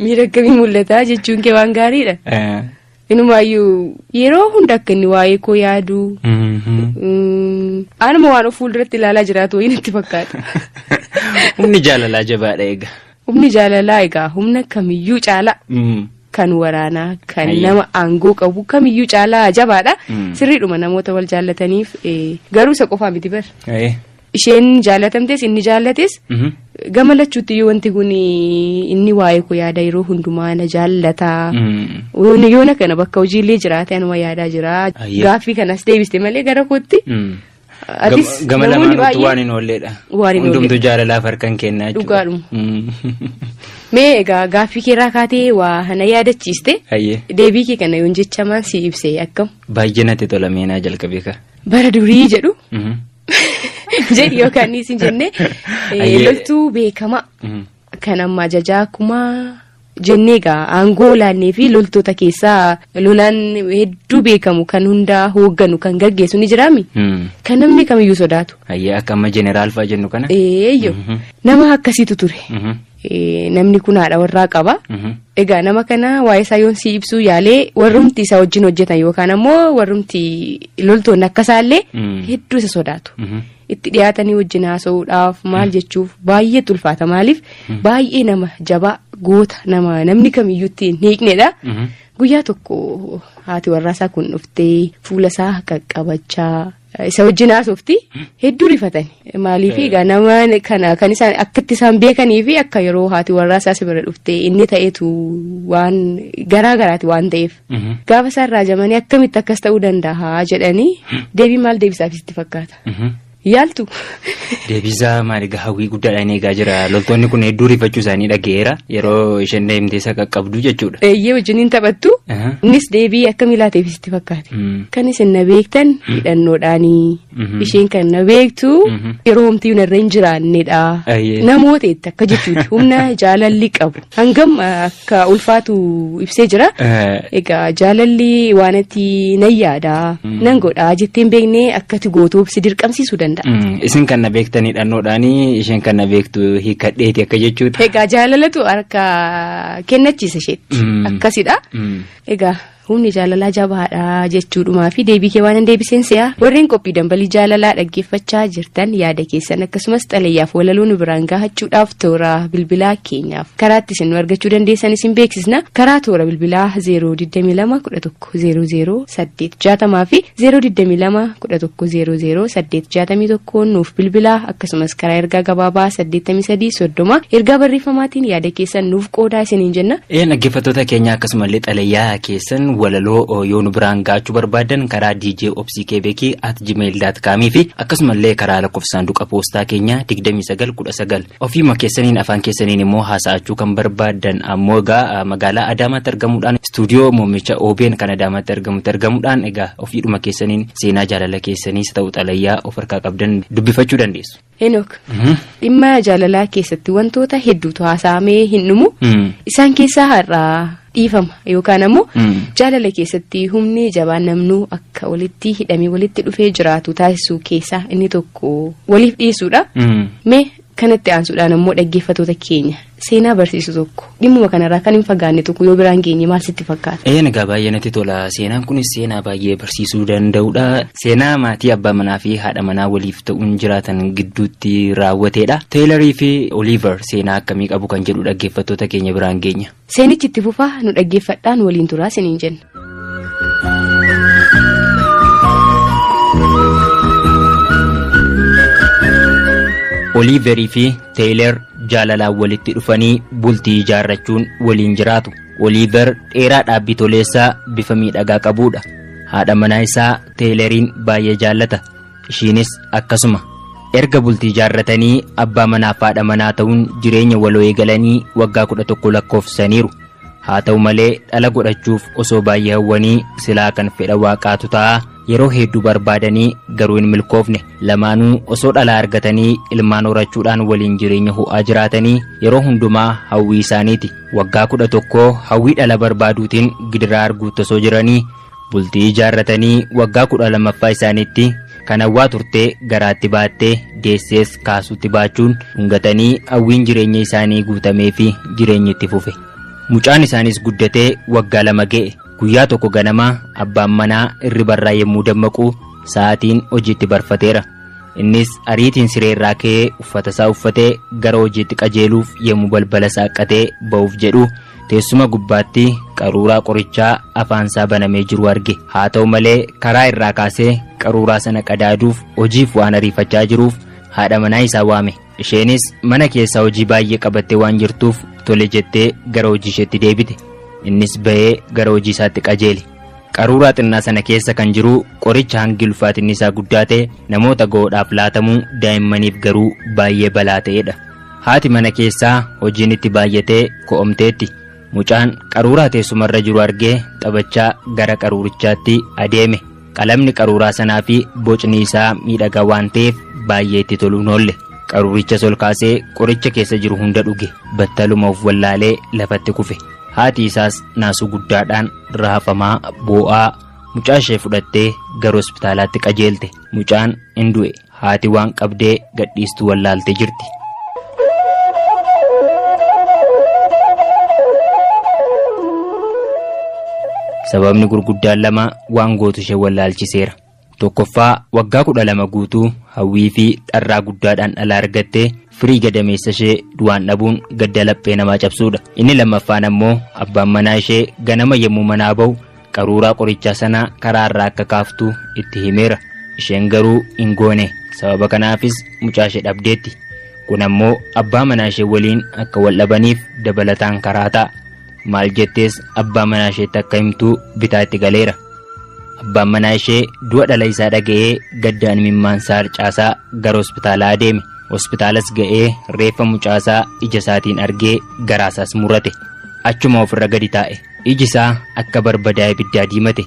Miira akkamii mul'ata jechuun kee waan gaariidha. Inumaayyuu yeroo hunda akka inni waa'ee koo yaadu. Anuma waan of fuulduratti ilaalaa jiraatu wayiin itti fakkaata. Humni jaalalaa jabaadha egaa. Humni jaalalaa egaa humna kamiyyuu caala. Kan waraanaa kan nama aangoo qabu kamiyyuu caalaa jabaadha. Sirriidhuma namoota wal jaallataniif garuu isa qofaa miti bar. Isheen jaallatamtes inni jaallates gama lachuutti yoo wanti kun inni waa'ee koo yaada yeroo hundumaa na jaallataa. Yoona kana bakka hojiillee jiraate anuma yaadaa jira. Gaaffii kanas deebiste malee gara kootti. Gama lamaan waan hin oolleedha. Hundumtuu jaalalaaf harkaan kennaa jechuudha. Dhugaadhuma. Mee egaa gaaffii keerraa kaatee waa hana yaadachiiste. Deebii kee kana yoon jechamaan si ibsee akkam. Baay'ee natti tola meenaa jalqabee ka. Bara durii jedhu. Jedhi yookaan isin jenne loltuu beekama. Kan amma ajajaa kumaa jennee egaa aangoo laannee fi loltoota keessaa lolaan hedduu beekamu kan hundaa hoogganu kan gaggeessu ni jiraami. Kan namni kamiyyuu sodaatu. Akka amma jeneraal fa'aa jennu kana. Nama akkasiitu ture. Namni kun haadha warraa qaba. Egaa nama kana waa'ee isaa yoon si ibsuu yaalee warrumti isaa wajjin hojjetan yookaan ammoo warrumti loltoonni akkasaallee hedduu isa sodaatu. Itti dhiyaatanii wajjin haasa'uudhaaf maal jechuuf baay'ee ulfaata maaliif baay'ee nama jabaa goota namni kamiyyuutti hin hiiknedha. Guyyaa tokko haati warraasaa kun dhuftee fuula isaa qaqqabachaa isa wajjin haasofti hedduu rifatan maaliif egaa nama kana kan isaan akkatti isaan beekanii fi akka yeroo haati warraasaa si bira dhuftee inni ta'etu waan garaa garaati waan ta'eef gaafa isaan raajamanii akkamitti akkas ta'uu danda'a jedhanii deebii maal deebisaaf sitti fakkaata. Yaaltu. Deebisaa maaligaa hawwii guddaadhaan eegaa jira. Loltoonni kun hedduu rifachuu isaanii dhageera yeroo isheen deemtee isa qaqqabdu jechuudha. Wajjiniin taphattu. Innis deebii akkamii laateef sitti fakkaate. Kan isin na beektan hidhannoodhaanii. Isheen kan na beektu yeroo homtii narra hin jiraannedha. Namoota itti akka jechuudha. Humna jaalalli qabu. Hangam akka ulfaatu ibsee jira. Egaa jaalalli waan itti nan yaada. Nan godhaa jetteen beeknee akkati gootuuf si dirqamsiisuu danda'a. Isin kan na beektan hidhannoodhaanii isheen kan na beektu hiikadheeti akka jechuudha. Egaa jaalalatu harka kennachiisa isheetti akkasidha. Egaa humni jaalalaa jabaadha jechuudhumaa fi deebii kee waan hin deebiseen si'a warreen qophii dambalii jaalalaa dhaggeeffachaa jirtan yaada keessan akkasumas xalayyaaf walaloo nu biraan gahachuudhaaf toora bilbilaa keenyaaf karaatti isin argachuu dandeessan isin beeksisna. Karaa toora bilbilaa 0221100 fi 0221100 nuuf bilbilaa akkasumas karaa ergaa gabaabaa 8330 ergaa barreeffamaatiin yaada keessan nuuf qoodaa isiniin jenna. Dhaggeeffattoota keenya akkasumallee xalayyaa keessan walaloo yoo nu biraan gaachuu barbaadan karaa djobckbeki@gmail.com fi akkasumallee karaa lakkoofsa saanduqa poostaa keenya 2919 ofiima keessaniin afaan keessaniin immoo haasa'achuu kan barbaadan ammoo egaa magaalaa Adaamaatti argamuudhaan istuudiyoo muummicha OBN kan Adaamaatti argamuudhaan egaa ofiidhuma keessaniin seenaa jaalala keessaniis ta'u xalayyaa of harkaa qabdan dubbifachuu dandeessu. Enook dhimma jaalalaa keessatti wantoota hedduutu haasa'amee hin dhumu isaan keessaa har'aa dhiifama yookaan ammoo jaalala keessatti humni jabaan namnuu akka walitti hidhamee walitti dhufee jiraatu taasisuu keessaa inni tokko waliif dhiisuudha. Mee kanatti aansuudhaan ammoo dhaggeeffattoota keenya seenaa barsiisu tokko dhimmuma kanarraa kan hin fagaanne tokko yoo biraan geenye maal sitti fakkaata? Egaa baay'ee natti tola. Seenaan kunis seenaa baay'ee barsiisuu danda'udha. Seenaa maatii abbaa manaa fi haadha manaa waliif ta'uun jiraatan gidduutti raawwateedha. Teelarii fi Oliiver seenaa akkamii qabu kan jedhu dhaggeeffattoota keenya biraan geenya. Seenichi itti fufaa nu dhaggeeffadhaan waliin turaa siniin jenna. Oliiverii fi Teeler jaalalaan walitti dhufanii bultii ijaarrachuun waliin jiraatu. Oliiver dheeraa dhaabbii toleessaa bifa miidhagaa qabudha. Haadha manaa isaa Teeleriin baay'ee jaallata. Ishiinis akkasuma. Erga bultii ijaarratanii abbaa manaa fi haadha manaa ta'uun jireenya waloo eegalanii waggaa 11 lakkoofsaniiru. Haa ta'u malee dhala godhachuuf osoo baay'ee hawwanii silaa kan fedha waaqaatu ta'a. Yeroo hedduu barbaadanii garuu hin milkoofne. Lamaanuu osoo dhalaa argatanii ilmaan horachuudhaan waliin jireenya ho'aa jiraatanii yeroo hundumaa hawwii isaaniiti. Waggaa 11 hawwii dhala barbaaduutiin gidiraa arguutti osoo jiranii bultii ijaarratanii waggaa 12ffaa isaaniitti kan hawwaa turtee garaatti baattee deessees kaasuutti baachuun hungatanii hawwiin jireenya isaanii guutamee fi jireenyi itti fufe. Mucaan isaanis guddatee waggaa 2 ga'e. Guyyaa tokko ganamaa abbaan manaa irribarraa yommuu dammaqu sa'aatiin hojiitti barfateera. Innis ariitiin sireerraa ka'ee uffata isaa uffatee gara hojiitti qajeeluuf yommuu balbala saaqatee ba'uuf jedhu teessuma gubbaatti qaruuraa qorichaa afaansaa banamee jiru arge. Haa ta'u malee karaa irraa kaasee qaruuraa sana qadaaduuf hojiif waan ariifachaa jiruuf haadha manaa isaa waame. Isheenis mana keessaa hojii baay'ee qabattee waan jirtuuf tole jettee gara hojii isheetti deebite. Innis ba'ee gara hojii isaatti qajeele. Qaruuraa xinnaa sana keessa kan jiru qoricha hangi ulfaatinni isaa guddaa ta'e namoota ga'oodhaaf laatamuu daa'immaniif garuu baay'ee balaa ta'edha. Haati mana keessaa hojiin itti baay'atee ko'omteetti. Mucaan qaruuraa teessumarra jiru argee taphachaa gara qaruurichaatti adeeme. Qalamni qaruuraa sanaa fi bocni isaa miidhagaa waan ta'eef baay'ee itti toluun oolle. Qaruuricha ol kaasee qoricha keessa jiru hunda dhuge. Battaluma of wallaalee lafatti kufe. Haati isaas naasuu guddaadhaan raafamaa boo'aa mucaa ishee fudhattee gara hospitaalaatti qajeelte. Mucaan hin du'e. Haati waan qabdee gadhiistuu wallaaltee jirti. Sababni gurguddaan 2 waan gootu ishee wallaalchiseera. Tokkoffaa waggaa 12 guutuu hawwii fi dharraa guddaadhaan dhala argattee firii gadameessa ishee du'aan dhabuun gadda laphee namaa cabsuudha. Inni lammaffaan ammoo abbaan manaa ishee ganama yommuu manaa ba'u qaruuraa qorichaa sanaa karaa irraa akka kaaftu itti himeera. Isheen garuu hin goone. Sababa kanaafis mucaa ishee dhabdeetti. Kun ammoo abbaa manaa ishee waliin akka wal dhabaniif dabalataan karaa ta'a. Maal jettees abbaa manaa isheetti akka himtuu bitaa itti galeera. Abbaan manaa ishee du'a dhala isaa dhaga'ee gaddaan imimmaansaa harcaasaa gara hospitaalaa deeme. Hospitaalas ga'ee reeffa mucaasaa ija isaatiin argee garaasaas murate. Achuma ofirra gadi taa'e. Iji isaa akka barbadaa ibiddaa diimate.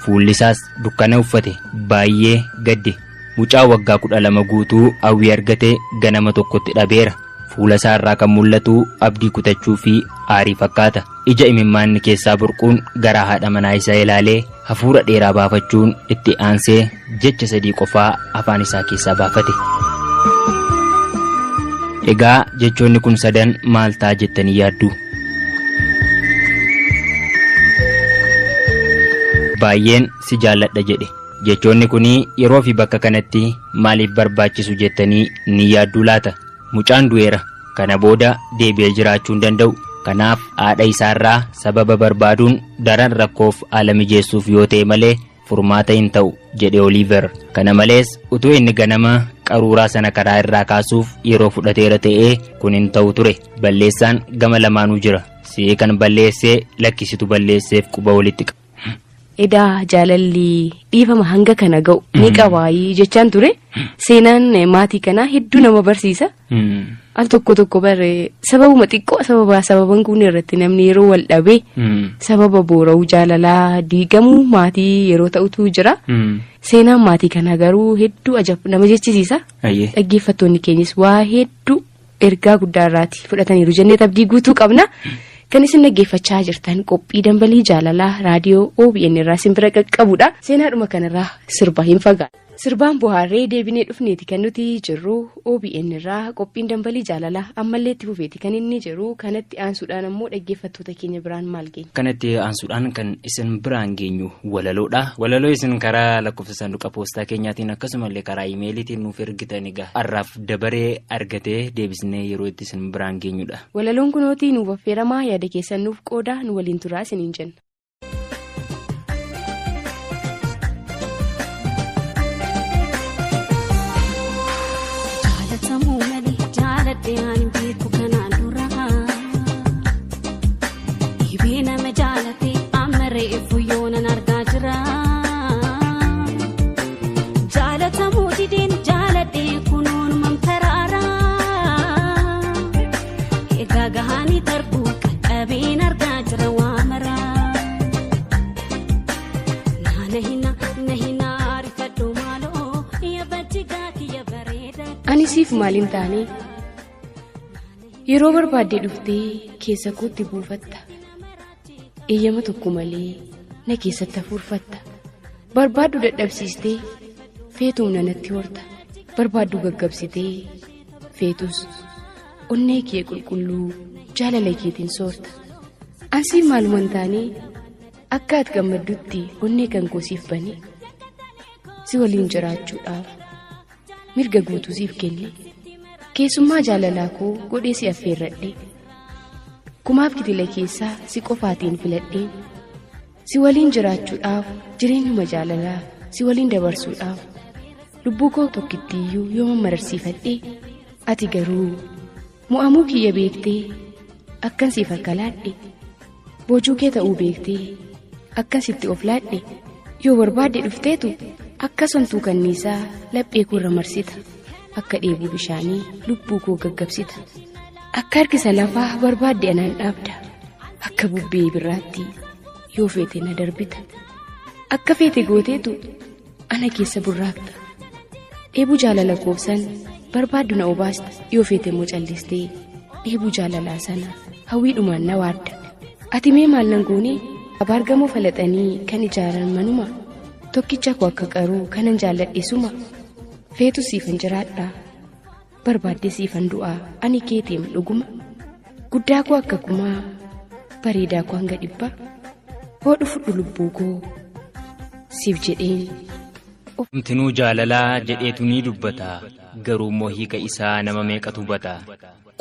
Fuulli isaas dukkana uffate. Baay'ee gadde. Mucaa waggaa 12 guutuu hawwii argate ganama tokkotti dhabeera. Fuula isaa irraa kan mul'atu abdii kutachuu fi aarii fakkaata. Ija imimmaanni keessaa burquun gara haadha manaa isaa ilaalee hafuura dheeraa baafachuun itti aansee jecha 3 qofaa afaan isaa keessaa baafate. Egaa jechoonni kun 3 maal ta'a jettanii yaaddu? Baay'een si jaalladha jedhe. Jechoonni kun yeroo fi bakka kanatti maaliif barbaachisu jettanii ni yaaddu laata? Mucaan du'eera. Kana booda deebi'ee jiraachuu hin danda'u. Kanaaf haadha isaarraa sababa barbaaduun daran rakkoof haala mijeessuuf yoo ta'e malee furmaata hin ta'u jedhe Oliiver. Kana malees utuu inni ganama qaruuraa sana karaa irraa kaasuuf yeroo fudhateera ta'ee kun hin ta'u ture. Balleessaan gama lamaanuu jira. Si'ee kan balleessee lakkisitu balleesseef quba walitti qaba. Edaa jaalalli dhiifama hanga kana ga'u ni qabaayii jechaan ture. Seenaan maatii kanaa hedduu nama barsiisa. Al tokko bare sababuma xiqqoo sababan kun irratti namni yeroo wal dhabee sababa boora'uu jaalalaa diigamuu maatii yeroo ta'utu jira. Seenaan maatii kanaa garuu hedduu nama jechisiisa. Dhaggeeffattoonni keenyas waa hedduu ergaa guddaa irraati fudhataniiru jennee abdii guutuu qabna. Kan isin dhaggeeffachaa jirtan qophii dambalii jaalalaa raadiyoo OBN irraa isin bira qaqqabudha. Seenaadhuma kanarraa sirba hin fagaatu. Sirbaan bohaarree deebinee dhufneeti kan nuti jirru OBN irraa qophiin dambalii jaalalaa ammallee itti fufeeti kan inni jiru. Kanatti aansuudhaan ammoo dhaggeeffattoota keenya biraan maal geenya? Kanatti aansuudhaan kan isin biraan geenyu walaloodha. Walaloo isin karaa lakkoofsa saanduqa poostaa keenyaatiin akkasumallee karaa iimeeliitiin nuuf ergitan egaa har'aaf dabaree argatee deebisnee yeroo itti isin biraan geenyudha. Walaloon kunooti nuuf affeeramaa yaada keessan nuuf qooda nu waliin turaa isiniin jenna. Deemaan beeku kanaan dura dhibee nama jaalate amma reefu yoonan argaa jira. Jaalatamuu dideen jaaladhee kunuun mamtaraara. Egaa gahaanii darbuu qaqqabeen argaa jira waa maraa. Na hina rifadhu maaloo yabatti gaati yabareeda. Ani siif maaliin taane? Yeroo barbaaddee dhuftee keessa kootti buufatta. Eeyyama tokko malee na keessatti hafuurfatta. Barbaaddu dadhabsiistee feetuun nanatti horta. Barbaaddu gaggabsitee feetus onnee kee qulqulluu jaalala keetiin soorta. Ansi maalumaan taanee akka ati gammaddutti onnee kan koo siif banee si waliin jiraachuudhaaf mirga guutuu siif kenne keessummaa jaalalaa koo godhee si affeerradhe kumaaf kitila keessaa si qofaatiin filadhee si waliin jiraachuudhaaf jireenyuma jaalalaa si waliin dabarsuudhaaf lubbuu koo tokkittiiyyuu yooma mararsiifadhee ati garuu mu'amuu kiyya beektee akkan siif akkalaadhe boojuu kee ta'uu beektee akkan sitti of laadhe yoo barbaadde dhufteetu akka sontuu kanniisaa laphee koo irra marsita akka dheebuu bishaanii lubbuu koo gaggabsita akka harkisa lafaa barbaadde anaan dhaabda akka bubbee birraatti yoo feete na darbita akka feete gooteetu ana keessa burraaqxa dheebuu jaalala koobsan barbaaddu na obaasta yoo feete immoo callistee dheebuu jaalalaa sana hawwiidhumaan na waadda ati mee maal nan goonee abaargamoo falaxanii kan ijaaran manuma tokkicha koo akka qaruu kanan jaalladheesuma feetu siifan jiraadhaa barbaadde siifan du'aa ani keeteem dhuguma guddaa koo akka kumaa bareedaa koo hanga dhibba hodhu fudhu lubbuu koo siif jedheen. Umtinuu jaalalaa jedheetu ni dubbata garuu immoo hiika isaa nama meeqatu hubata.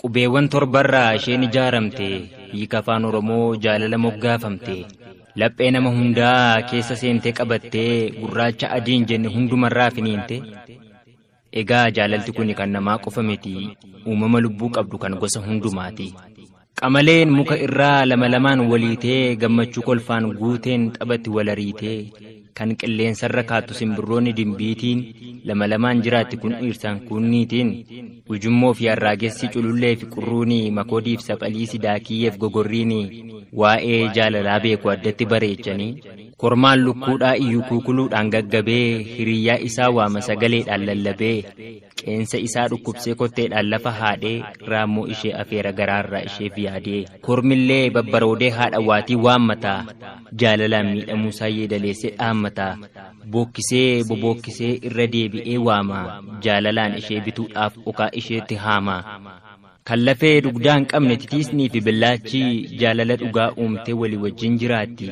Qubeewwan torbarraa isheen ijaaramte hiika afaan Oromoo jaalala moggaafamte laphee nama hundaa keessa seentee qabattee gurraacha adiin jenne hundumarraa finiinte. Egaa jaalalti kun kan namaa qofa miti uumama lubbuu qabdu kan gosa hundumaati. Qamaleen muka irraa lama lamaan waliitee gammachuu kolfaan guuteen taphatti walariitee kan qilleensarra kaattu simbirroonni dimbiitiin lama lamaan jiraatti kun dhiirsaan kunniitiin ujummoo fi arraagessi culullee fi qurruunii makoodiif saphaliisi daakiyyeef gogorriinii waa'ee jaalalaa beeku addatti bareechanii kormaan lukkuudhaa iyyuu kuukuluudhaan gaggabee hiriyyaa isaa waama sagaleedhaan lallabee qeensa isaa dhukkubsee kotteedhaan lafa haadhee raammoo ishee afeera garaarraa isheef yaadee kormillee babbaroodee haadha waatii waammataa jaalalaan miidhamuusaa yeedaleessee dhaammataa bookkisee bobookkisee irra deebi'ee waama jaalalaan ishee bituudhaaf okaa isheetti haama. Kan lafee dugdaa hin qabne titiisnii fi billaachi jaalala dhugaa uumtee walii wajjin jiraatti.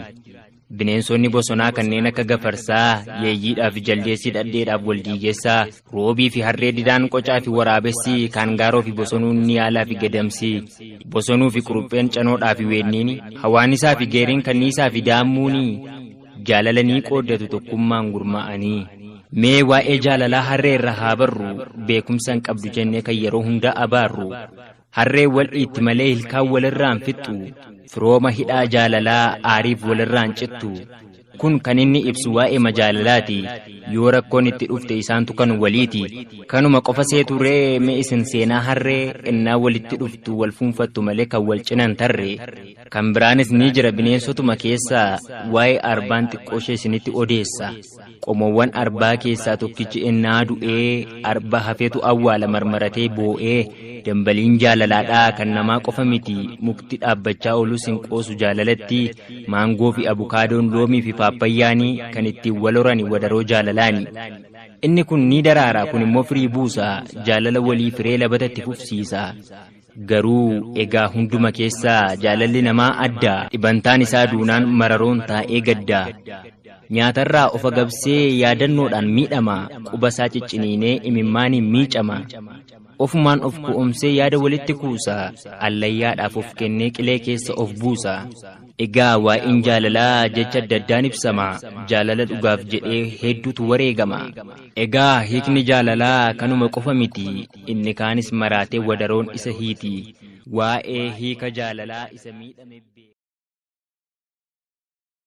Bineensonni bosonaa kanneen akka gafarsaa yeeyyiidhaaf jaldeessii dhadheedhaaf waldiigessaa roobii fi harree didaan qocaa fi waraabessi kaangaaroo fi bosonuun niyaalaa fi gadamsi bosonuu fi qurupheen canoodhaa fi weenniini hawaanisaa fi geeriin kanniisaa fi daammuuni jaalalanii qooddatu tokkummaan gurmaa'anii. Mee waa'ee jaalalaa harree irra haa barru beekumsa hin qabdu jennee kan yeroo hundaa abaarru harree wal dhiitti malee hilkaan walirraan fixxu firooma hidhaa jaalalaa aariif walirraan cittu kun kan inni ibsu waa'ee majaalalaati yoo rakkoon itti dhufte isaantu kan waliiti kanuma qofa seetu ree mee isin seenaa harree innaa walitti dhuftu wal fuunfattu malee kan wal cinan tarree kan biraanis ni jira bineensotuma keessaa waa'ee arbaan xiqqooshee isinitti odeessa qomoowwan arbaa keessaa tokkichi innaa du'ee arba hafeetu awwaala marmaratee boo'ee dambaliin jaalalaadhaa kan namaa qofa miti mukti dhaabbachaa oolus hin qoosu jaalalatti maangoo fi abukaadoon loomii fi paappayyaanii kan ittiin wal horani wadaroo jaalalaani. Inni kun ni daraara kun immoo firii buusa jaalala walii firee labatatti fufsiisa. Garuu egaa hunduma keessaa jaalalli namaa adda dhibantaan isaa duunaan mararoon taa'ee gadda. Nyaatarraa of agabsee yaadannoodhaan miidhama quba isaa cicciniinee imimmaaniin miicama. Ofumaan of ku'umsee yaada walitti kuusa allayyaadhaaf of kennee qilee keessa of buusa. Egaa waa'een jaalalaa jecha adda addaan ibsama jaalala dhugaaf jedhee hedduutu wareegama. Egaa hiikni jaalalaa kanuma qofa miti inni kaanis maraatee wadaroon isa hiiti waa'ee hiika jaalalaa isa miidhame.